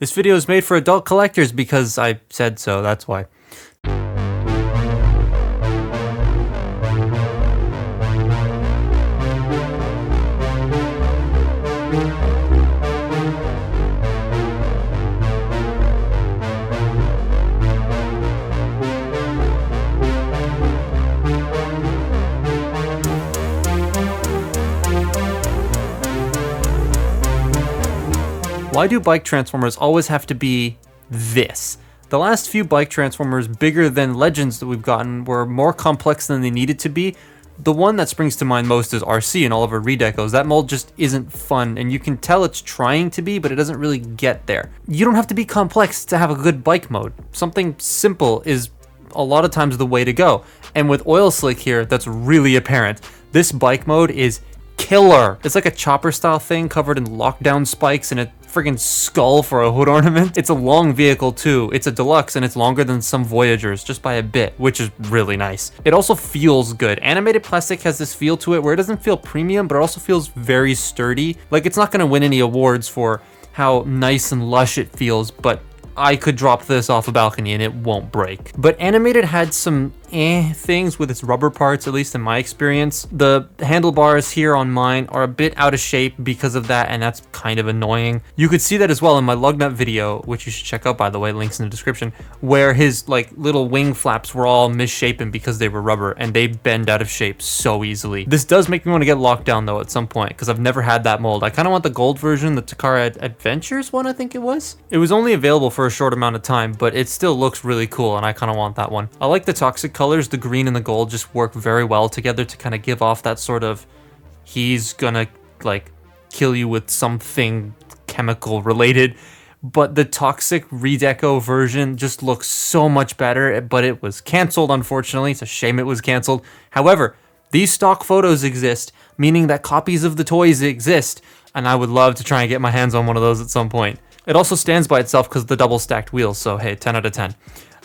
This video is made for adult collectors because I said so, that's why. Why do bike transformers always have to be this? The last few bike transformers bigger than Legends that we've gotten were more complex than they needed to be. The one that springs to mind most is RC and all of her redecos. That mold just isn't fun, and you can tell it's trying to be, but it doesn't really get there. You don't have to be complex to have a good bike mode. Something simple is a lot of times the way to go. And with Oil Slick here, that's really apparent. This bike mode is killer. It's like a chopper style thing covered in lockdown spikes and a friggin' skull for a hood ornament. It's a long vehicle too. It's a deluxe and it's longer than some Voyagers just by a bit, which is really nice. It also feels good. Animated plastic has this feel to it where it doesn't feel premium, but it also feels very sturdy. Like, it's not gonna win any awards for how nice and lush it feels, but I could drop this off a balcony and it won't break. But Animated had some things with its rubber parts, at least in my experience. The handlebars here on mine are a bit out of shape because of that, and that's kind of annoying. You could see that as well in my Lugnut video, which you should check out, by the way, links in the description, where his like little wing flaps were all misshapen because they were rubber and they bend out of shape so easily. This does make me want to get locked down though at some point because I've never had that mold. I kind of want the gold version, the Takara Adventures one, I think it was. It was only available for a short amount of time, but it still looks really cool and I kind of want that one. I like the toxic colors. The green and the gold just work very well together to kind of give off that sort of, he's gonna like kill you with something chemical related. But the toxic redeco version just looks so much better, but it was canceled, unfortunately. It's a shame it was canceled. However, these stock photos exist, meaning that copies of the toys exist, and I would love to try and get my hands on one of those at some point. It also stands by itself because of the double stacked wheels, so hey, 10 out of 10.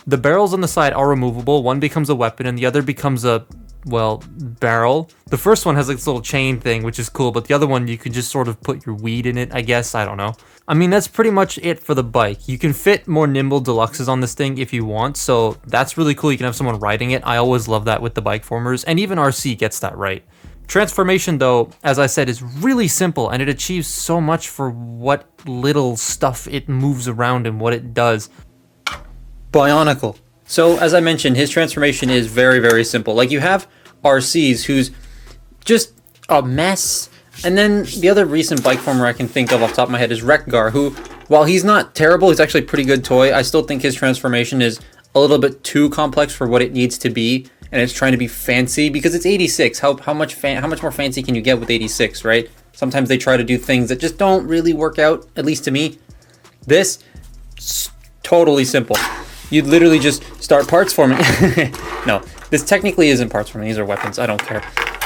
The barrels on the side are removable. One becomes a weapon and the other becomes a, well, barrel. The first one has like this little chain thing, which is cool, but the other one, you can just sort of put your weed in it, I guess. I don't know. I mean, that's pretty much it for the bike. You can fit more nimble deluxes on this thing if you want, so that's really cool. You can have someone riding it. I always love that with the bike formers, and even RC gets that right. Transformation, though, as I said, is really simple, and it achieves so much for what little stuff it moves around and what it does. Bionicle. So, as I mentioned, his transformation is very, very simple. Like, you have RC's, who's just a mess. And then the other recent bike former I can think of off the top of my head is Wreckgar, who, while he's not terrible, he's actually a pretty good toy. I still think his transformation is a little bit too complex for what it needs to be. And it's trying to be fancy because it's 86. How much more fancy can you get with 86, right? Sometimes they try to do things that just don't really work out, at least to me. This, totally simple. You'd literally just start parts forming. No, this technically isn't parts forming. These are weapons. I don't care.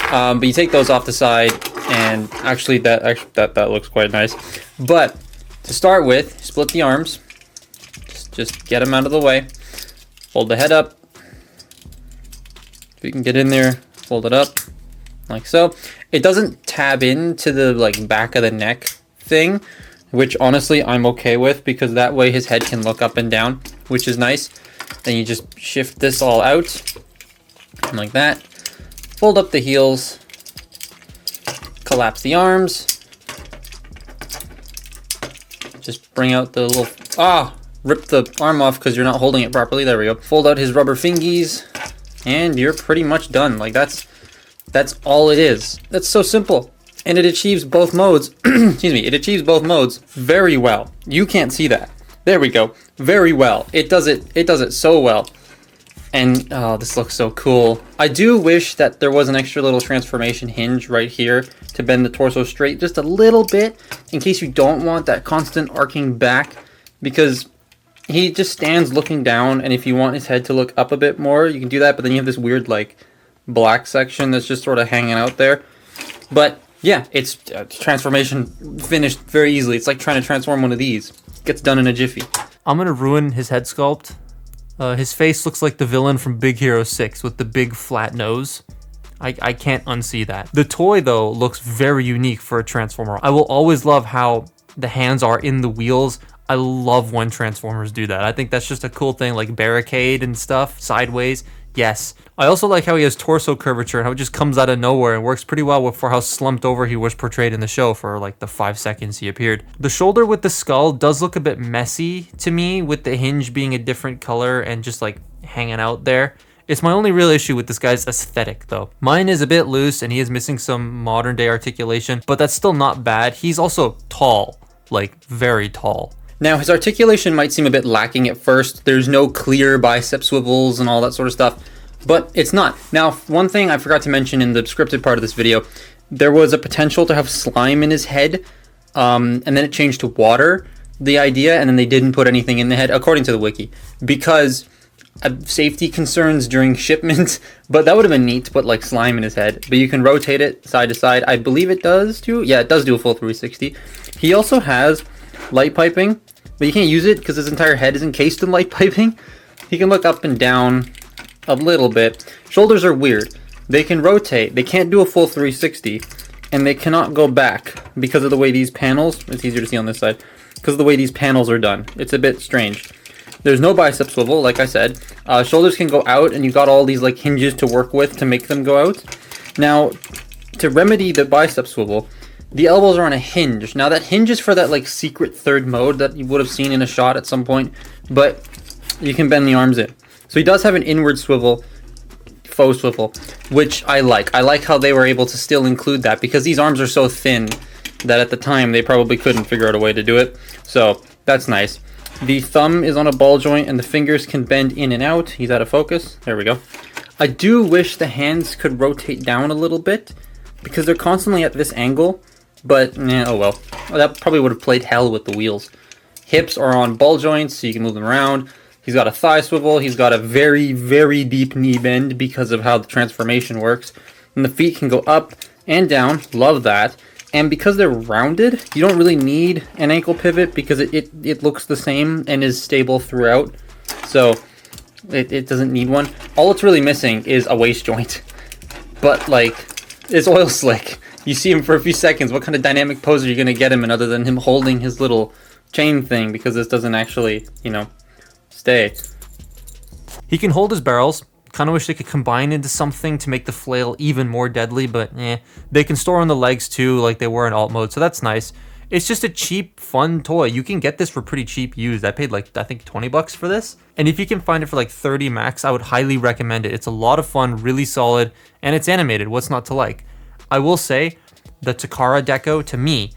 But you take those off the side, and actually that looks quite nice. But to start with, split the arms. Just get them out of the way. Fold the head up. If you can get in there, fold it up like so. It doesn't tab into the like back of the neck thing, which honestly I'm okay with because that way his head can look up and down, which is nice. Then you just shift this all out like that. Fold up the heels, collapse the arms. Just bring out the little, rip the arm off because you're not holding it properly. There we go. Fold out his rubber fingies. And you're pretty much done. Like, that's all it is. That's so simple. And it achieves both modes. Excuse me. It achieves both modes very well. You can't see that. There we go. Very well. It does it so well. And, oh, this looks so cool. I do wish that there was an extra little transformation hinge right here to bend the torso straight just a little bit in case you don't want that constant arcing back, because he just stands looking down, and if you want his head to look up a bit more, you can do that, but then you have this weird, like, black section that's just sort of hanging out there. But, yeah, it's transformation finished very easily. It's like trying to transform one of these. Gets done in a jiffy. I'm gonna ruin his head sculpt. His face looks like the villain from Big Hero 6 with the big flat nose. I can't unsee that. The toy, though, looks very unique for a Transformer. I will always love how the hands are in the wheels. I love when Transformers do that. I think that's just a cool thing, like barricade and stuff, sideways. Yes. I also like how he has torso curvature and how it just comes out of nowhere and works pretty well for how slumped over he was portrayed in the show for like the 5 seconds he appeared. The shoulder with the skull does look a bit messy to me, with the hinge being a different color and just like hanging out there. It's my only real issue with this guy's aesthetic though. Mine is a bit loose and he is missing some modern day articulation, but that's still not bad. He's also tall, like very tall. Now, his articulation might seem a bit lacking at first. There's no clear bicep swivels and all that sort of stuff, but it's not. Now, one thing I forgot to mention in the scripted part of this video, there was a potential to have slime in his head, and then it changed to water, the idea, and then they didn't put anything in the head, according to the wiki, because of safety concerns during shipment, but that would have been neat to put like slime in his head. But you can rotate it side to side. I believe it does too. Yeah, it does do a full 360. He also has light piping, but you can't use it because his entire head is encased in light piping. He can look up and down a little bit. Shoulders are weird. They can rotate. They can't do a full 360, and they cannot go back because of the way these panels, it's easier to see on this side, because of the way these panels are done. It's a bit strange. There's no bicep swivel, like I said. Shoulders can go out, and you got all these like hinges to work with to make them go out. Now, to remedy the bicep swivel, the elbows are on a hinge. Now that hinge is for that like secret third mode that you would have seen in a shot at some point, but you can bend the arms in. So he does have an inward swivel, faux swivel, which I like. I like how they were able to still include that because these arms are so thin that at the time they probably couldn't figure out a way to do it. So that's nice. The thumb is on a ball joint and the fingers can bend in and out. He's out of focus. There we go. I do wish the hands could rotate down a little bit because they're constantly at this angle. But, oh well. That probably would have played hell with the wheels. Hips are on ball joints, so you can move them around. He's got a thigh swivel. He's got a very, very deep knee bend because of how the transformation works. And the feet can go up and down. Love that. And because they're rounded, you don't really need an ankle pivot because it looks the same and is stable throughout. So, it doesn't need one. All it's really missing is a waist joint. But, like, it's oil slick. You see him for a few seconds. What kind of dynamic pose are you going to get him in other than him holding his little chain thing? Because this doesn't actually, stay. He can hold his barrels. Kind of wish they could combine into something to make the flail even more deadly, but They can store on the legs too, like they were in alt mode, so that's nice. It's just a cheap, fun toy. You can get this for pretty cheap used. I paid like, I think 20 bucks for this. And if you can find it for like 30 max, I would highly recommend it. It's a lot of fun, really solid, and it's animated. What's not to like? I will say, the Takara deco, to me,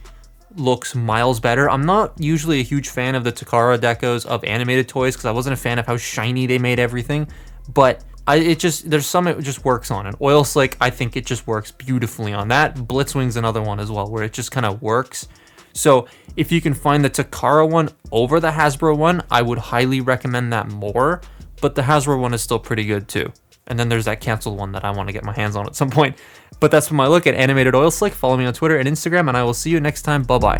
looks miles better. I'm not usually a huge fan of the Takara decos of animated toys because I wasn't a fan of how shiny they made everything, but there's some it just works on. And Oil Slick, I think it just works beautifully on that. Blitzwing's another one as well, where it just kind of works. So if you can find the Takara one over the Hasbro one, I would highly recommend that more, but the Hasbro one is still pretty good too. And then there's that canceled one that I want to get my hands on at some point. But that's my look at animated Oil Slick. Follow me on Twitter and Instagram, and I will see you next time. Bye-bye.